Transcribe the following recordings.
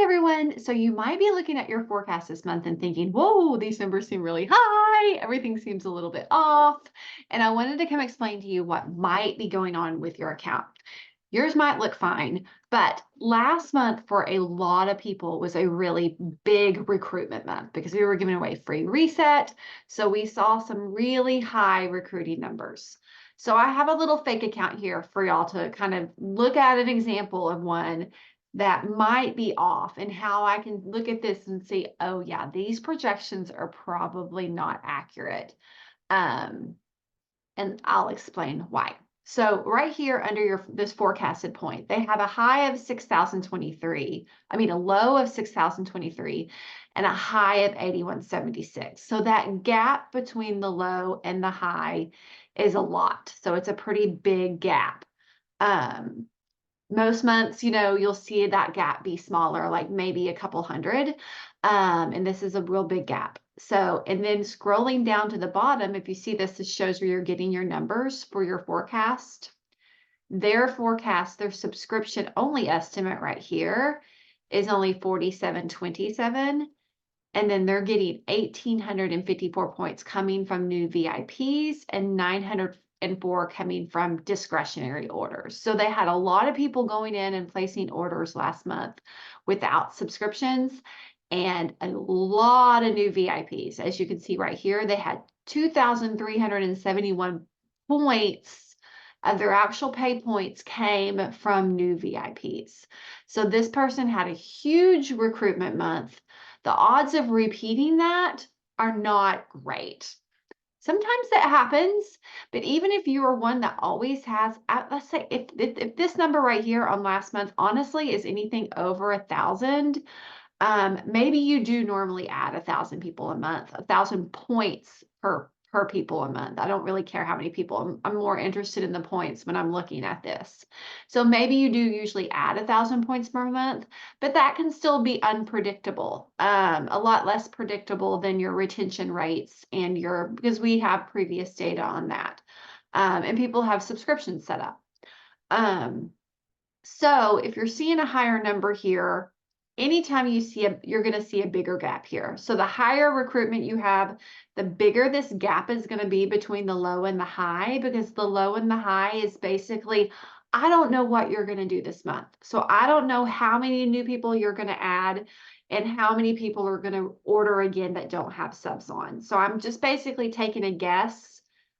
everyone. So you might be looking at your forecast this month and thinking, whoa, these numbers seem really high. Everything seems a little bit off. And I wanted to come explain to you what might be going on with your account. Yours might look fine, but last month for a lot of people was a really big recruitment month because we were giving away free reset. So we saw some really high recruiting numbers. So I have a little fake account here for y'all to kind of look at an example of one that might be off and how I can look at this and see, oh yeah, these projections are probably not accurate. And I'll explain why. So right here under this forecasted point, they have a high of 6,023. I mean, a low of 6,023 and a high of 8,176. So that gap between the low and the high is a lot. So it's a pretty big gap. Most months, you'll see that gap be smaller, like maybe a couple hundred. And this is a real big gap. So, and then scrolling down to the bottom, if you see this, this shows where you're getting your numbers for your forecast. Their forecast, their subscription only estimate right here is only 4727. And then they're getting 1,854 points coming from new VIPs and 904 coming from discretionary orders. So they had a lot of people going in and placing orders last month without subscriptions and a lot of new VIPs. As you can see right here, they had 2,371 points of their actual pay points came from new VIPs. So this person had a huge recruitment month. The odds of repeating that are not great. Sometimes that happens, but even if you are one that always has, let's say if this number right here on last month, honestly, is anything over 1,000, maybe you do normally add 1,000 people a month, 1,000 points per people a month. I don't really care how many people. I'm more interested in the points when I'm looking at this. So maybe you do usually add 1,000 points per month, but that can still be unpredictable. A lot less predictable than your retention rates and because we have previous data on that. And people have subscriptions set up. So if you're seeing a higher number here, anytime you see you're going to see a bigger gap here. So the higher recruitment you have, the bigger this gap is going to be between the low and the high, because the low and the high is basically, I don't know what you're going to do this month. So I don't know how many new people you're going to add and how many people are going to order again that don't have subs on. So I'm just basically taking a guess.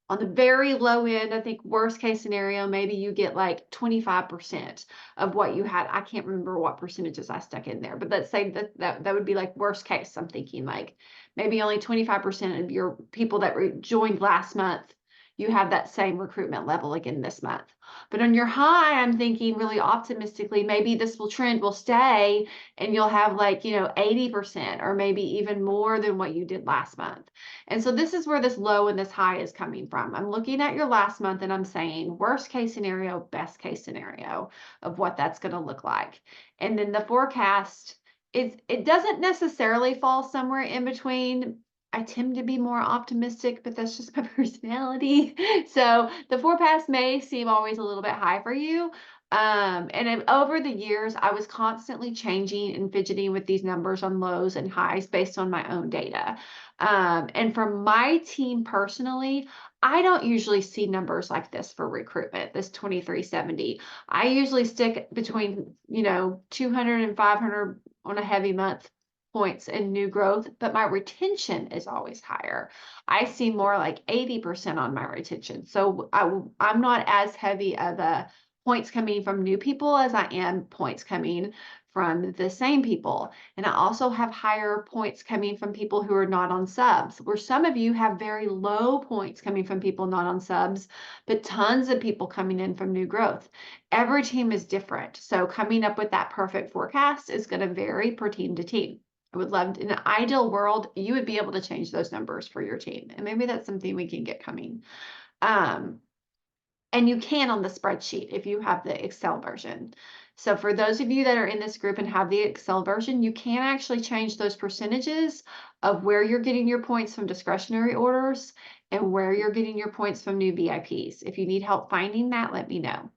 On the very low end, I think worst case scenario, maybe you get like 25% of what you had. I can't remember what percentages I stuck in there, but let's say that would be like worst case. I'm thinking like maybe only 25% of your people that joined last month, you have that same recruitment level again this month. But on your high, I'm thinking really optimistically, maybe this trend will stay and you'll have like, 80% or maybe even more than what you did last month. And so this is where this low and this high is coming from. I'm looking at your last month and I'm saying worst case scenario, best case scenario of what that's going to look like. And then the forecast it doesn't necessarily fall somewhere in between. I tend to be more optimistic, but that's just my personality. So the forecast may seem always a little bit high for you. And over the years, I was constantly changing and fidgeting with these numbers on lows and highs based on my own data. And for my team personally, I don't usually see numbers like this for recruitment, this 2370. I usually stick between, 200 and 500 on a heavy month points in new growth, but my retention is always higher. I see more like 80% on my retention. So I'm not as heavy of a points coming from new people as I am points coming from the same people. And I also have higher points coming from people who are not on subs, where some of you have very low points coming from people not on subs, but tons of people coming in from new growth. Every team is different. So coming up with that perfect forecast is going to vary per team to team. I would love, in an ideal world, you would be able to change those numbers for your team. And maybe that's something we can get coming. And you can on the spreadsheet if you have the Excel version. So for those of you that are in this group and have the Excel version, you can actually change those percentages of where you're getting your points from discretionary orders and where you're getting your points from new VIPs. If you need help finding that, let me know.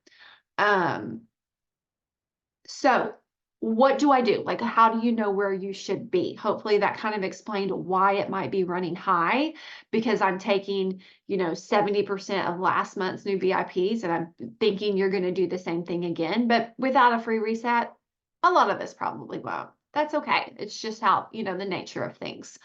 So what do I do? Like, how do you know where you should be? Hopefully that kind of explained why it might be running high, because I'm taking, 70% of last month's new VIPs and I'm thinking you're going to do the same thing again. But without a free reset, a lot of us probably won't. That's okay. It's just how, the nature of things.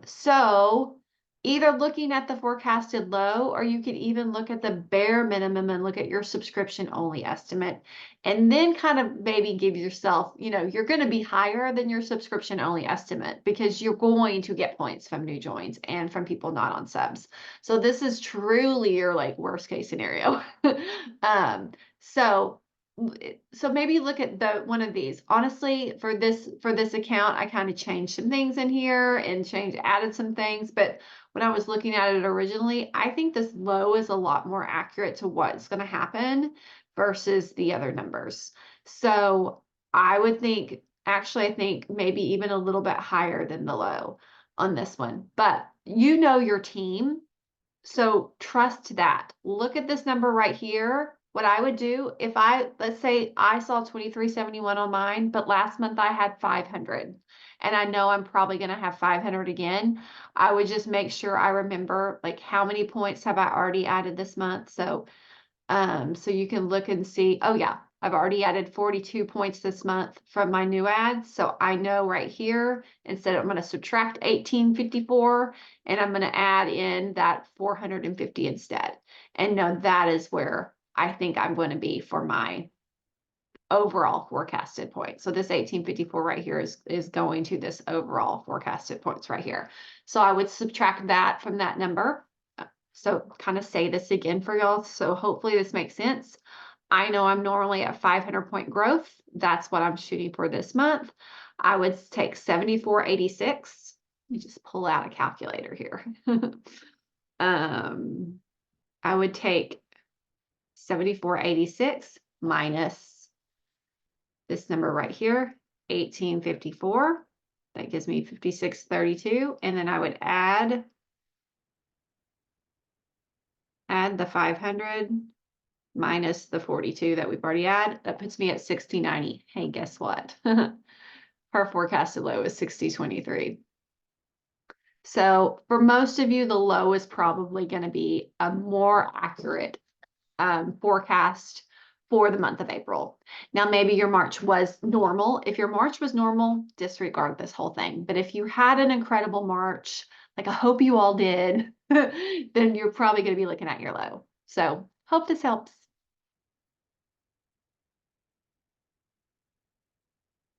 So either looking at the forecasted low, or you could even look at the bare minimum and look at your subscription only estimate, and then kind of maybe give yourself, you're going to be higher than your subscription only estimate because you're going to get points from new joins and from people not on subs. So this is truly your like worst case scenario. um, so so maybe look at the one of these. Honestly, for this account, I kind of changed some things in here and added some things, but when I was looking at it originally, I think this low is a lot more accurate to what's going to happen versus the other numbers. So I would think, actually, I think maybe even a little bit higher than the low on this one, but you know your team. So trust that. Look at this number right here. What I would do if let's say I saw 2371 on mine, but last month I had 500 and I know I'm probably going to have 500 again. I would just make sure I remember like how many points have I already added this month. So you can look and see, oh yeah, I've already added 42 points this month from my new ads. So I know right here, instead I'm going to subtract 1854 and I'm going to add in that 450 instead. And no, that is where I think I'm going to be for my overall forecasted point. So this 1854 right here is going to this overall forecasted points right here. So I would subtract that from that number. So kind of say this again for y'all. So hopefully this makes sense. I know I'm normally at 500 point growth. That's what I'm shooting for this month. I would take 7486. Let me just pull out a calculator here. I would take 7486 minus this number right here, 1854. That gives me 5632. And then I would add the 500 minus the 42 that we've already had. That puts me at 6090. Hey, guess what? Her forecasted low is 6023. So for most of you, the low is probably going to be a more accurate forecast for the month of April. Now, maybe your March was normal. If your March was normal, disregard this whole thing. But if you had an incredible March, like I hope you all did, then you're probably going to be looking at your low. So hope this helps.